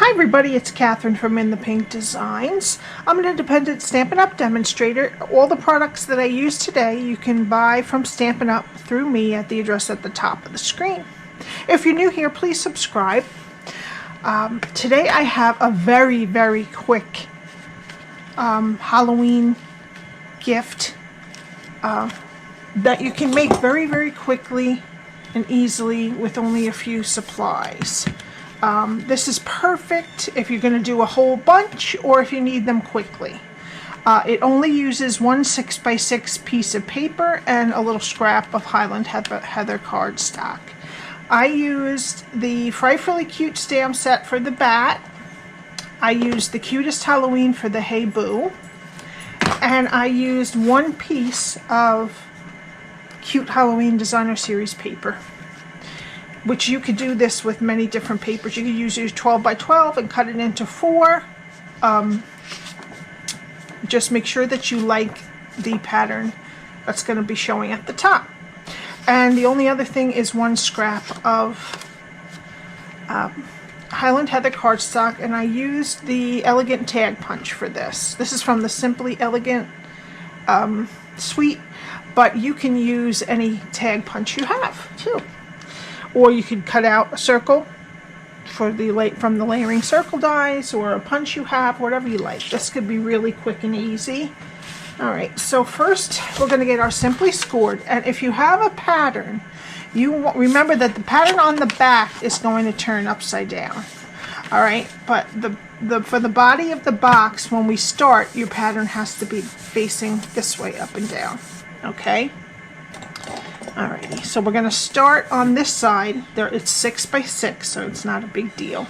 Hi everybody, it's Cathryn from In the Pink Designs. I'm an independent Stampin' Up! Demonstrator. All the products that I use today you can buy from Stampin' Up! Through me at the address at the top of the screen. If you're new here, please subscribe. Today I have a very quick Halloween gift that you can make very quickly and easily with only a few supplies. This is perfect if you're going to do a whole bunch or if you need them quickly. It only uses one 6x6 piece of paper and a little scrap of Highland Heather cardstock. I used the Frightfully Cute stamp set for the bat. I used the Cutest Halloween for the Hey Boo. And I used one piece of Cute Halloween Designer Series paper, which you could do this with many different papers. You could use your 12x12 and cut it into 4. Just make sure that you like the pattern that's going to be showing at the top. And the only other thing is one scrap of Highland Heather cardstock, and I used the Elegant Tag Punch for this. This is from the Simply Elegant suite, but you can use any tag punch you have too. Or you could cut out a circle for from the layering circle dies, or a punch you have, whatever you like. This could be really quick and easy. Alright, so first we're going to get our Simply Scored. And if you have a pattern, you remember that the pattern on the back is going to turn upside down. Alright, but for the body of the box, when we start, your pattern has to be facing this way, up and down. Okay? Alrighty, so we're going to start on this side. It's 6x6, so it's not a big deal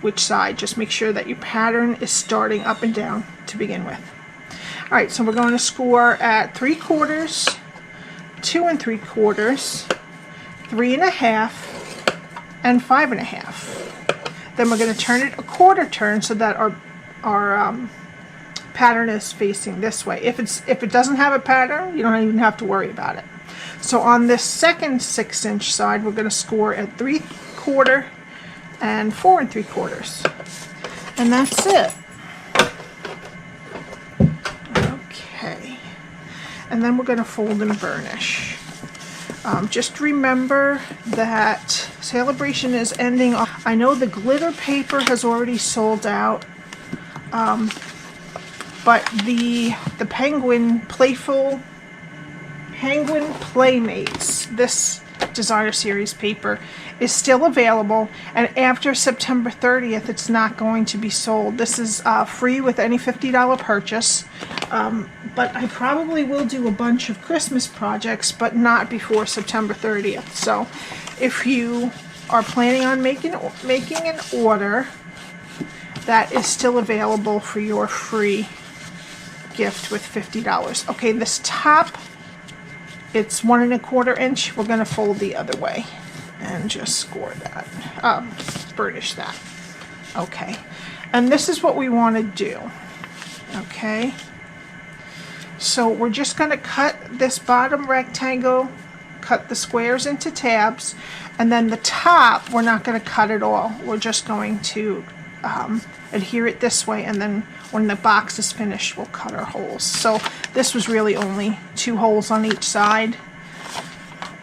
which side. Just make sure that your pattern is starting up and down to begin with. Alright, so we're going to score at 3/4, 2 3/4, 3 1/2, and 5 1/2. Then we're going to turn it a quarter turn so that our pattern is facing this way. If it doesn't have a pattern, you don't even have to worry about it. So on this second 6-inch side, we're going to score at 3/4 and 4 3/4. And that's it. Okay. And then we're going to fold and burnish. Just remember that Celebration is ending. I know the glitter paper has already sold out. But the Penguin Playmates, this Designer Series paper, is still available, and after September 30th it's not going to be sold. This is free with any $50 purchase, but I probably will do a bunch of Christmas projects, but not before September 30th. So if you are planning on making an order, that is still available for your free gift with $50. Okay, this top, it's 1 1/4 inch. We're going to fold the other way and just score that, burnish that. Okay, and this is what we want to do. Okay, so we're just going to cut this bottom rectangle, cut the squares into tabs, and then the top we're not going to cut at all. We're just going to adhere it this way, and then when the box is finished we'll cut our holes. So this was really only 2 holes on each side.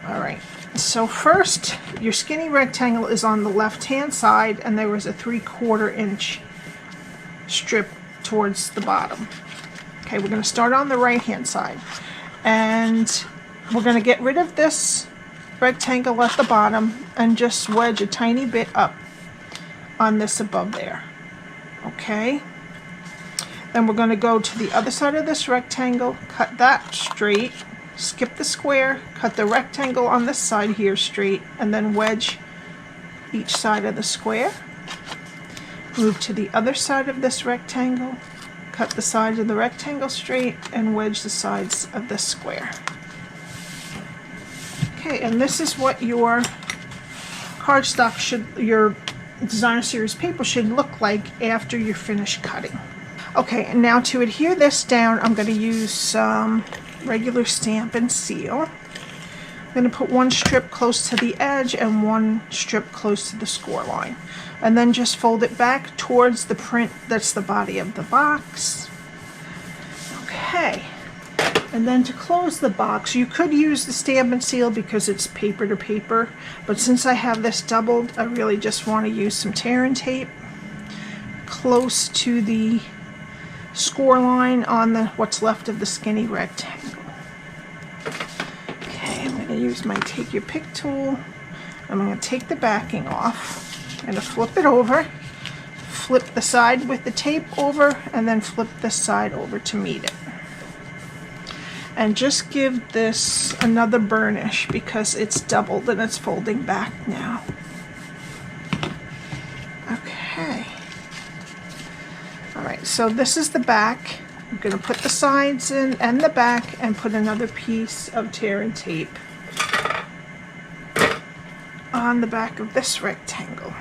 Alright, so first your skinny rectangle is on the left hand side, and there was a 3/4 inch strip towards the bottom. Okay, we're going to start on the right hand side, and we're going to get rid of this rectangle at the bottom and just wedge a tiny bit up on this above there. Okay, then we're going to go to the other side of this rectangle, cut that straight, skip the square, cut the rectangle on this side here straight, and then wedge each side of the square. Move to the other side of this rectangle, cut the sides of the rectangle straight, and wedge the sides of the square. Okay, and this is what your cardstock your Designer Series paper should look like after you're finished cutting. Okay, and now to adhere this down, I'm going to use some regular Stampin Seal. I'm going to put one strip close to the edge and one strip close to the score line. And then just fold it back towards the print that's the body of the box. Okay. And then to close the box, you could use the Stampin' Seal because it's paper to paper. But since I have this doubled, I really just want to use some tear and tape close to the score line on the what's left of the skinny rectangle. Okay, I'm going to use my Take Your Pick tool. I'm going to take the backing off. I'm going to flip it over, flip the side with the tape over, and then flip the side over to meet it. And just give this another burnish because it's doubled and it's folding back now. Okay. Alright, so this is the back. I'm going to put the sides in and the back and put another piece of tear and tape on the back of this rectangle.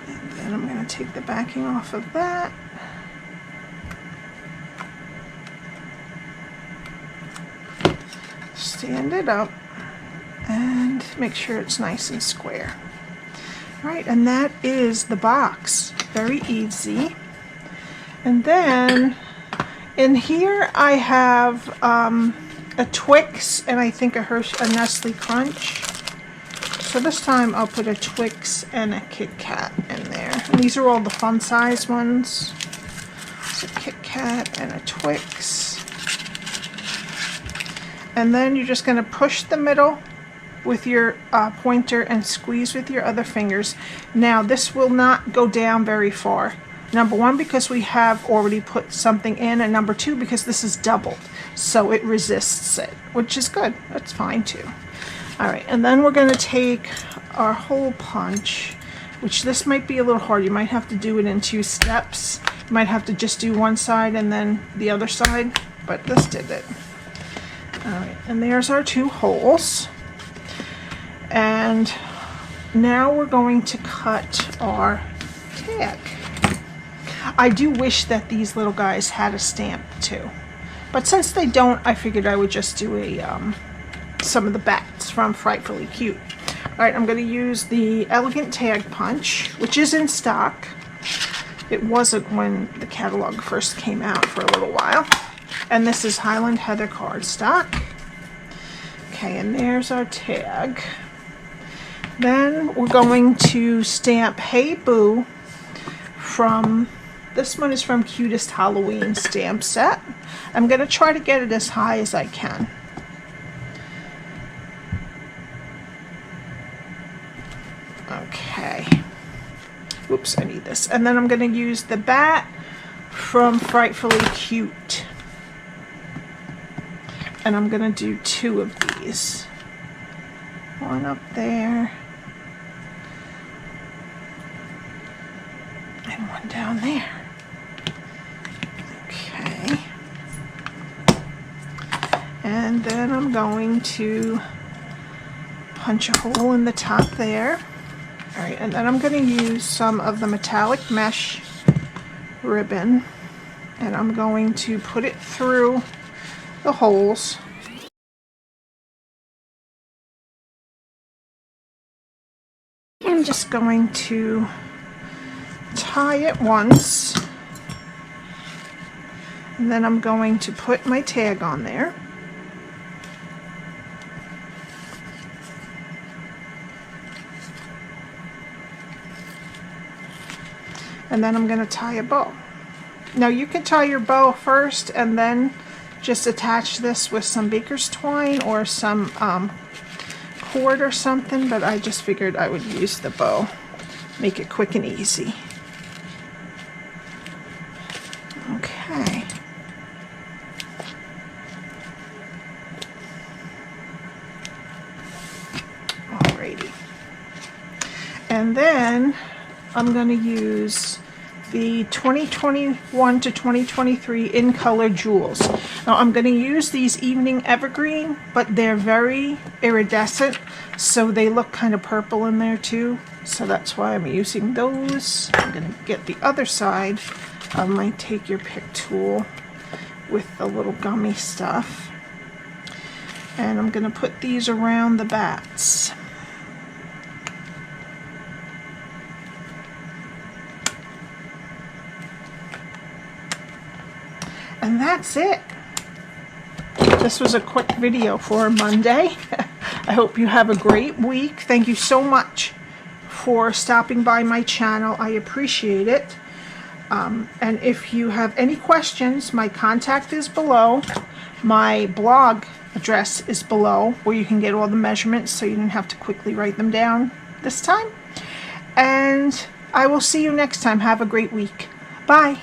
And then I'm going to take the backing off of that. Stand it up and make sure it's nice and square. Right, and that is the box. Very easy. And then in here I have a Twix and I think a Nestle Crunch. So this time I'll put a Twix and a Kit Kat in there. And these are all the fun size ones. So Kit Kat and a Twix. And then you're just going to push the middle with your pointer and squeeze with your other fingers. Now this will not go down very far. Number one, because we have already put something in, and number two, because this is doubled. So it resists it, which is good. That's fine too. Alright, and then we're going to take our hole punch, which this might be a little hard. You might have to do it in 2 steps. You might have to just do one side and then the other side, but this did it. Alright, and there's our 2 holes. And now we're going to cut our tag. I do wish that these little guys had a stamp too. But since they don't, I figured I would just do some of the bats from Frightfully Cute. Alright, I'm going to use the Elegant Tag Punch, which is in stock. It wasn't when the catalog first came out for a little while. And this is Highland Heather Cardstock. Okay, and there's our tag. Then we're going to stamp Hey Boo from, this one is from Cutest Halloween stamp set. I'm going to try to get it as high as I can. Okay. Oops, I need this. And then I'm going to use the bat from Frightfully Cute. And I'm going to do 2 of these. One up there. And one down there. Okay. And then I'm going to punch a hole in the top there. Alright, and then I'm going to use some of the metallic mesh ribbon. And I'm going to put it through the holes. I'm just going to tie it once, and then I'm going to put my tag on there. And then I'm going to tie a bow. Now you can tie your bow first and then just attach this with some baker's twine or some cord or something, but I just figured I would use the bow. Make it quick and easy. Okay. Alrighty. And then I'm going to use the 2021 to 2023 in color jewels. Now I'm going to use these evening evergreen, but they're very iridescent, so they look kind of purple in there too. So that's why I'm using those. I'm going to get the other side of my Take Your Pick tool with the little gummy stuff. And I'm going to put these around the bats. And that's it. This was a quick video for Monday. I hope you have a great week. Thank you so much for stopping by my channel. I appreciate it. And if you have any questions, my contact is below. My blog address is below, where you can get all the measurements so you don't have to quickly write them down this time. And I will see you next time. Have a great week. Bye.